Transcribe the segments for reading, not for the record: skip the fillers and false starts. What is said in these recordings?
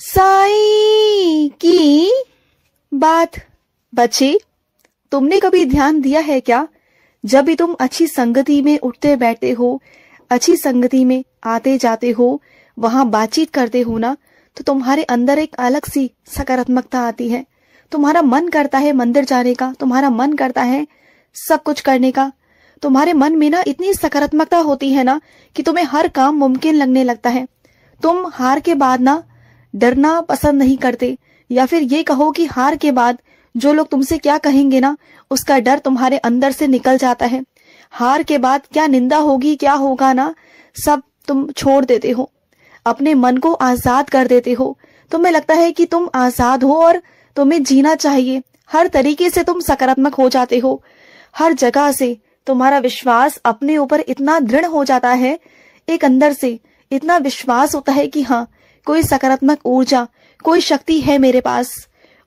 साईं की बात। बच्चे, तुमने कभी ध्यान दिया है क्या, जब भी तुम अच्छी संगति में उठते बैठते हो, अच्छी संगति में आते जाते हो, वहां बातचीत करते हो ना, तो तुम्हारे अंदर एक अलग सी सकारात्मकता आती है। तुम्हारा मन करता है मंदिर जाने का, तुम्हारा मन करता है सब कुछ करने का। तुम्हारे मन में ना इतनी सकारात्मकता होती है ना कि तुम्हें हर काम मुमकिन लगने लगता है। तुम हार के बाद ना डरना पसंद नहीं करते, या फिर ये कहो कि हार के बाद जो लोग तुमसे क्या कहेंगे ना, उसका डर तुम्हारे अंदर से निकल जाता है। हार के बाद क्या निंदा होगी, क्या होगा ना, सब तुम छोड़ देते हो, अपने मन को आजाद कर देते हो। तुम्हें लगता है कि तुम आजाद हो और तुम्हें जीना चाहिए। हर तरीके से तुम सकारात्मक हो जाते हो, हर जगह से तुम्हारा विश्वास अपने ऊपर इतना दृढ़ हो जाता है, एक अंदर से इतना विश्वास होता है कि हाँ, कोई सकारात्मक ऊर्जा, कोई शक्ति है मेरे पास,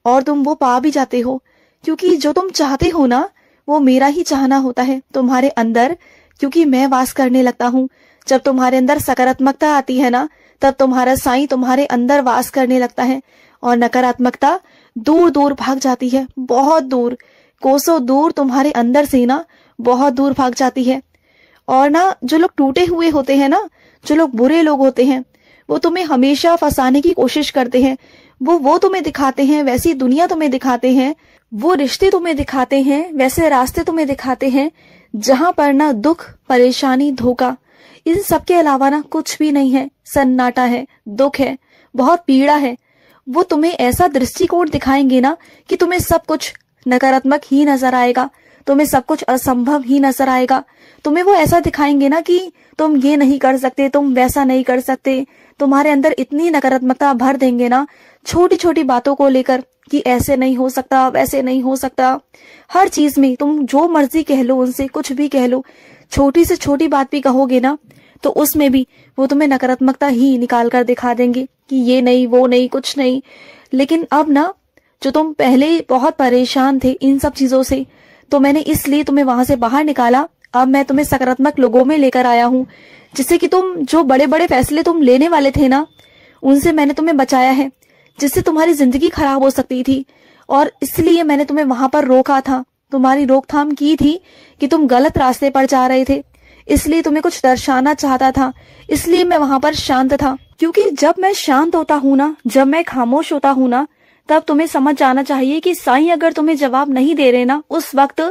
और तुम वो पा भी जाते हो। क्योंकि जो तुम चाहते हो ना, वो मेरा ही चाहना होता है तुम्हारे अंदर, क्योंकि मैं वास करने लगता हूँ। जब तुम्हारे अंदर सकारात्मकता आती है ना, तब तुम्हारा साईं तुम्हारे अंदर वास करने लगता है, और नकारात्मकता दूर दूर भाग जाती है, बहुत दूर, कोसों दूर तुम्हारे अंदर से ना बहुत दूर भाग जाती है। और ना जो लोग टूटे हुए होते हैं ना, जो लोग बुरे लोग होते हैं, वो तुम्हें हमेशा फंसाने की कोशिश करते हैं। वो तुम्हें दिखाते हैं, वैसी दुनिया तुम्हें दिखाते हैं, वो रिश्ते तुम्हें दिखाते हैं, वैसे रास्ते तुम्हें दिखाते हैं, जहां पर ना दुख, परेशानी, धोखा, इन सब के अलावा ना कुछ भी नहीं है। सन्नाटा है, दुख है, बहुत पीड़ा है। वो तुम्हें ऐसा दृष्टिकोण दिखाएंगे ना कि तुम्हें सब कुछ नकारात्मक ही नजर आएगा, तुम्हें सब कुछ असंभव ही नजर आएगा। तुम्हें वो ऐसा दिखाएंगे ना कि तुम ये नहीं कर सकते, तुम वैसा नहीं कर सकते। तुम्हारे अंदर इतनी नकारात्मकता भर देंगे ना, छोटी छोटी बातों को लेकर, कि ऐसे नहीं हो सकता, वैसे नहीं हो सकता। हर चीज में तुम जो मर्जी कह लो, उनसे कुछ भी कह लो, छोटी से छोटी बात भी कहोगे ना, तो उसमें भी वो तुम्हें नकारात्मकता ही निकाल कर दिखा देंगे कि ये नहीं, वो नहीं, कुछ नहीं। लेकिन अब ना, जो तुम पहले बहुत परेशान थे इन सब चीजों से, तो मैंने इसलिए तुम्हें वहां से बाहर निकाला। अब मैं तुम्हें सकारात्मक लोगों में लेकर आया हूँ, जिससे कि तुम जो बड़े बड़े फैसले तुम लेने वाले थे ना, उनसे मैंने तुम्हें बचाया है, जिससे तुम्हारी जिंदगी खराब हो सकती थी। और इसलिए मैंने तुम्हें वहां पर रोका था, तुम्हारी रोकथाम की थी कि तुम गलत रास्ते पर जा रहे थे। इसलिए तुम्हें कुछ दर्शाना चाहता था, इसलिए मैं वहां पर शांत था। क्योंकि जब मैं शांत होता हूँ ना, जब मैं खामोश होता हूँ ना, तब तुम्हें समझ जाना चाहिए कि साईं अगर तुम्हें जवाब नहीं दे रहे ना, उस वक्त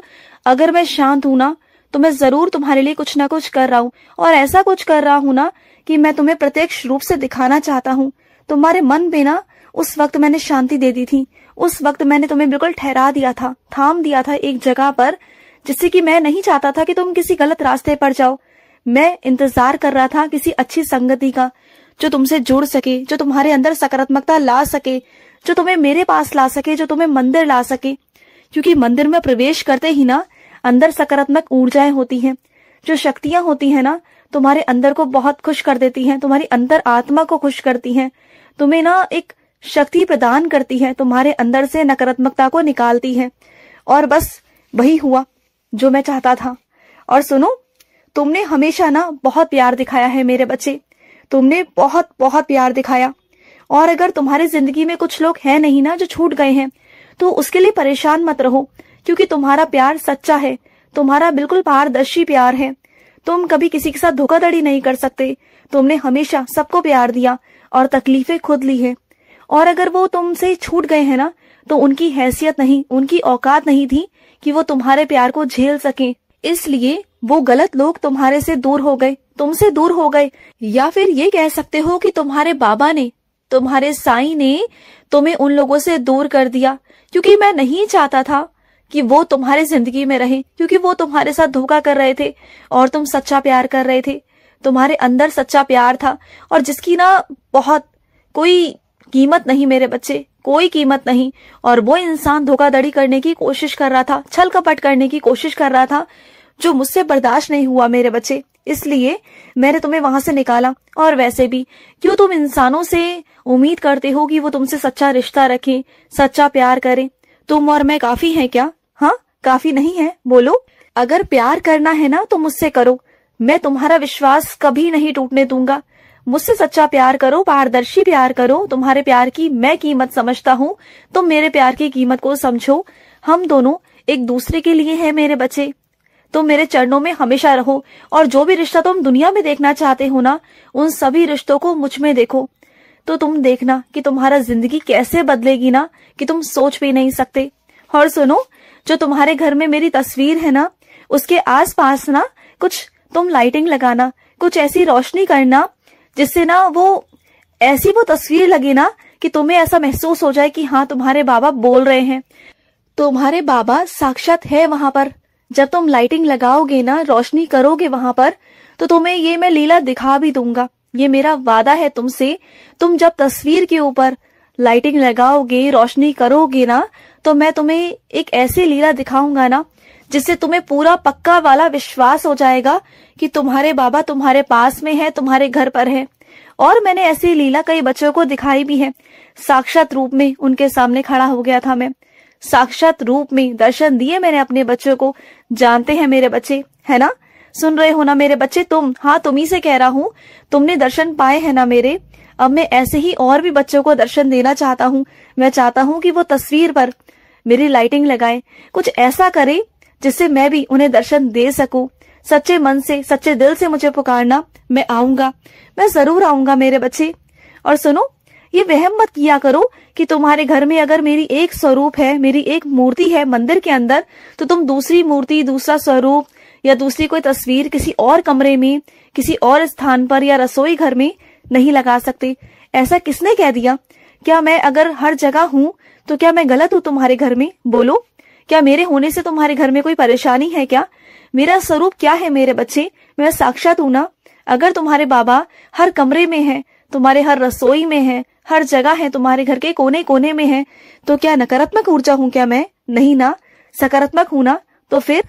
अगर मैं शांत हूँ ना, तो मैं जरूर तुम्हारे लिए कुछ ना कुछ कर रहा हूँ। और ऐसा कुछ कर रहा हूँ ना कि मैं तुम्हें प्रत्यक्ष रूप से दिखाना चाहता हूँ। तुम्हारे मन में ना उस वक्त मैंने शांति दे दी थी, उस वक्त मैंने तुम्हें बिल्कुल ठहरा दिया था, थाम दिया था एक जगह पर, जिससे कि मैं नहीं चाहता था कि तुम किसी गलत रास्ते पर जाओ। मैं इंतजार कर रहा था किसी अच्छी संगति का, जो तुमसे जुड़ सके, जो तुम्हारे अंदर सकारात्मकता ला सके, जो तुम्हें मेरे पास ला सके, जो तुम्हें मंदिर ला सके। क्योंकि मंदिर में प्रवेश करते ही ना अंदर सकारात्मक ऊर्जाएं होती हैं, जो शक्तियां होती हैं ना, तुम्हारे अंदर को बहुत खुश कर देती हैं, तुम्हारी अंतर आत्मा को खुश करती हैं, तुम्हें ना एक शक्ति प्रदान करती है, तुम्हारे अंदर से नकारात्मकता को निकालती है। और बस वही हुआ जो मैं चाहता था। और सुनो, तुमने हमेशा ना बहुत प्यार दिखाया है मेरे बच्चे, तुमने बहुत बहुत प्यार दिखाया। और अगर तुम्हारी जिंदगी में कुछ लोग हैं नहीं ना, जो छूट गए हैं, तो उसके लिए परेशान मत रहो, क्योंकि तुम्हारा प्यार सच्चा है, तुम्हारा बिल्कुल पारदर्शी प्यार है। तुम कभी किसी के साथ धोखाधड़ी नहीं कर सकते। तुमने हमेशा सबको प्यार दिया और तकलीफें खुद ली है। और अगर वो तुमसे छूट गए हैं ना, तो उनकी हैसियत नहीं, उनकी औकात नहीं थी कि वो तुम्हारे प्यार को झेल सके। इसलिए वो गलत लोग तुम्हारे से दूर हो गए, तुमसे दूर हो गए। या फिर ये कह सकते हो कि तुम्हारे बाबा ने, तुम्हारे साईं ने तुम्हें उन लोगों से दूर कर दिया, क्योंकि मैं नहीं चाहता था कि वो तुम्हारे जिंदगी में रहे, क्योंकि वो तुम्हारे साथ धोखा कर रहे थे और तुम सच्चा प्यार कर रहे थे। तुम्हारे अंदर सच्चा प्यार था, और जिसकी ना बहुत कोई कीमत नहीं मेरे बच्चे, कोई कीमत नहीं। और वो इंसान धोखाधड़ी करने की कोशिश कर रहा था, छल कपट करने की कोशिश कर रहा था, जो मुझसे बर्दाश्त नहीं हुआ मेरे बच्चे। इसलिए मैंने तुम्हें वहां से निकाला। और वैसे भी क्यों तुम इंसानों से उम्मीद करते हो कि वो तुमसे सच्चा रिश्ता रखें, सच्चा प्यार करें? तुम और मैं काफी हैं क्या? हाँ, काफी नहीं है? बोलो। अगर प्यार करना है ना तो मुझसे करो, मैं तुम्हारा विश्वास कभी नहीं टूटने दूंगा। मुझसे सच्चा प्यार करो, पारदर्शी प्यार करो। तुम्हारे प्यार की मैं कीमत समझता हूँ, तुम मेरे प्यार की कीमत को समझो। हम दोनों एक दूसरे के लिए हैं मेरे बच्चे। तुम मेरे चरणों में हमेशा रहो और जो भी रिश्ता तुम दुनिया में देखना चाहते हो ना, उन सभी रिश्तों को मुझ में देखो। तो तुम देखना कि तुम्हारा जिंदगी कैसे बदलेगी ना, कि तुम सोच भी नहीं सकते। और सुनो, जो तुम्हारे घर में मेरी तस्वीर है ना, उसके आसपास ना कुछ तुम लाइटिंग लगाना, कुछ ऐसी रोशनी करना जिससे ना वो ऐसी वो तस्वीर लगे ना कि तुम्हें ऐसा महसूस हो जाए कि हाँ, तुम्हारे बाबा बोल रहे हैं, तुम्हारे बाबा साक्षात है वहां पर। जब तुम लाइटिंग लगाओगे ना, रोशनी करोगे वहां पर, तो तुम्हें ये मैं लीला दिखा भी दूंगा। ये मेरा वादा है तुमसे। तुम जब तस्वीर के ऊपर लाइटिंग लगाओगे, रोशनी करोगे ना, तो मैं तुम्हें एक ऐसी लीला दिखाऊंगा ना जिससे तुम्हें पूरा पक्का वाला विश्वास हो जाएगा कि तुम्हारे बाबा तुम्हारे पास में है, तुम्हारे घर पर है। और मैंने ऐसी लीला कई बच्चों को दिखाई भी है। साक्षात रूप में उनके सामने खड़ा हो गया था मैं, साक्षात रूप में दर्शन दिए मैंने अपने बच्चों को। जानते हैं मेरे बच्चे, है ना? सुन रहे हो ना मेरे बच्चे तुम? हाँ, तुम्ही से कह रहा हूँ, तुमने दर्शन पाए हैं ना मेरे। अब मैं ऐसे ही और भी बच्चों को दर्शन देना चाहता हूँ। मैं चाहता हूँ कि वो तस्वीर पर मेरी लाइटिंग लगाए, कुछ ऐसा करे जिससे मैं भी उन्हें दर्शन दे सकूं। सच्चे मन से, सच्चे दिल से मुझे पुकारना, मैं आऊंगा, मैं जरूर आऊंगा मेरे बच्चे। और सुनो, ये वहम मत किया करो कि तुम्हारे घर में अगर मेरी एक स्वरूप है, मेरी एक मूर्ति है मंदिर के अंदर, तो तुम दूसरी मूर्ति, दूसरा स्वरूप या दूसरी कोई तस्वीर किसी और कमरे में, किसी और स्थान पर या रसोई घर में नहीं लगा सकते। ऐसा किसने कह दिया? क्या मैं अगर हर जगह हूँ तो क्या मैं गलत हूँ तुम्हारे घर में? बोलो, क्या मेरे होने से तुम्हारे घर में कोई परेशानी है क्या? मेरा स्वरूप क्या है मेरे बच्चे? मैं साक्षात हूं ना। अगर तुम्हारे बाबा हर कमरे में है, तुम्हारे हर रसोई में है, हर जगह है, तुम्हारे घर के कोने कोने में है, तो क्या नकारात्मक ऊर्जा हूं क्या मैं? नहीं ना, सकारात्मक हूं ना। तो फिर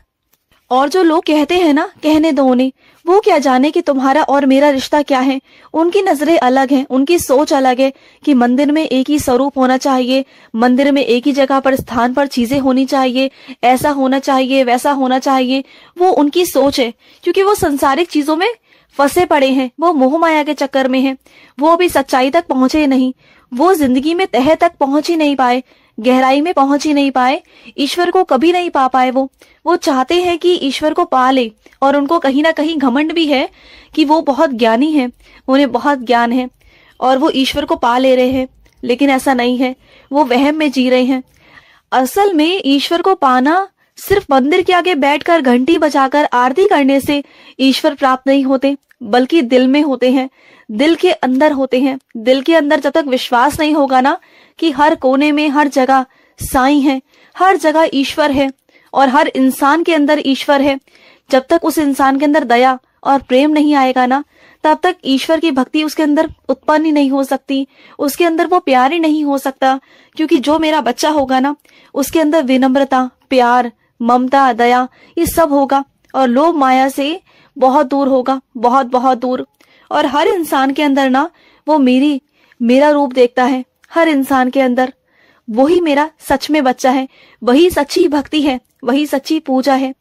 और जो लोग कहते हैं ना, कहने दो उन्हें। वो क्या जाने कि तुम्हारा और मेरा रिश्ता क्या है। उनकी नजरें अलग हैं, उनकी सोच अलग है कि मंदिर में एक ही स्वरूप होना चाहिए, मंदिर में एक ही जगह पर, स्थान पर चीजें होनी चाहिए, ऐसा होना चाहिए, वैसा होना चाहिए। वो उनकी सोच है, क्योंकि वो संसारिक चीजों में फंसे पड़े हैं, वो मोह माया के चक्कर में हैं। वो अभी सच्चाई तक पहुंचे नहीं, वो जिंदगी में तह तक पहुंच ही नहीं पाए, गहराई में पहुंच ही नहीं पाए, ईश्वर को कभी नहीं पा पाए। वो चाहते हैं कि ईश्वर को पा ले, और उनको कहीं ना कहीं घमंड भी है कि वो बहुत ज्ञानी है, उन्हें बहुत ज्ञान है और वो ईश्वर को पा ले रहे हैं। लेकिन ऐसा नहीं है, वो वहम में जी रहे हैं। असल में ईश्वर को पाना सिर्फ मंदिर के आगे बैठकर घंटी बजाकर आरती करने से ईश्वर प्राप्त नहीं होते, बल्कि दिल में होते हैं, दिल के अंदर होते हैं। दिल के अंदर जब तक विश्वास नहीं होगा ना कि हर कोने में, हर जगह साईं है, हर जगह ईश्वर है और हर इंसान के अंदर ईश्वर है, जब तक उस इंसान के अंदर दया और प्रेम नहीं आएगा ना, तब तक ईश्वर की भक्ति उसके अंदर उत्पन्न ही नहीं हो सकती, उसके अंदर वो प्यार ही नहीं हो सकता। क्योंकि जो मेरा बच्चा होगा ना, उसके अंदर विनम्रता, प्यार, ममता, दया, ये सब होगा और लोभ माया से बहुत दूर होगा, बहुत बहुत दूर। और हर इंसान के अंदर ना वो मेरा रूप देखता है, हर इंसान के अंदर। वही मेरा सच में बच्चा है, वही सच्ची भक्ति है, वही सच्ची पूजा है।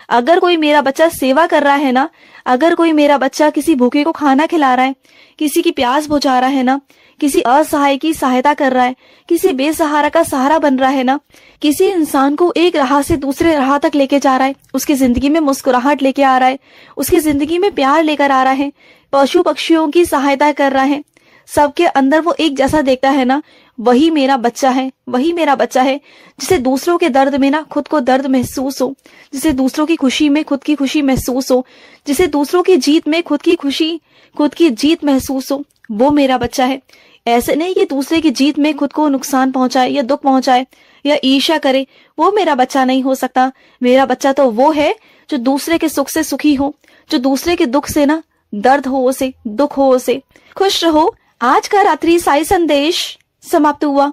अगर कोई मेरा बच्चा सेवा कर रहा है ना, अगर कोई मेरा बच्चा किसी भूखे को खाना खिला रहा है, किसी की प्यास बुझा रहा है ना, किसी असहाय की सहायता कर रहा है, किसी बेसहारा का सहारा बन रहा है ना, किसी इंसान को एक राह से दूसरे राह तक लेके जा रहा है, उसकी जिंदगी में मुस्कुराहट लेके आ रहा है, उसकी जिंदगी में प्यार लेकर आ रहा है, पशु पक्षियों की सहायता कर रहा है, सबके अंदर वो एक जैसा देखता है ना, वही मेरा बच्चा है, वही मेरा बच्चा है। जिसे दूसरों के दर्द में ना खुद को दर्द महसूस हो, जिसे दूसरों की खुशी में खुद की खुशी महसूस हो, जिसे दूसरों की जीत में खुद की खुशी, खुद की जीत महसूस हो, वो मेरा बच्चा है। ऐसे नहीं कि दूसरे की जीत में खुद को नुकसान पहुंचाए या दुख पहुंचाए या ईर्ष्या करे, वो मेरा बच्चा नहीं हो सकता। मेरा बच्चा तो वो है जो दूसरे के सुख से सुखी हो, जो दूसरे के दुख से ना दर्द हो उसे, दुख हो उसे। खुश रहो। आज का रात्रि साई संदेश समाप्त हुआ।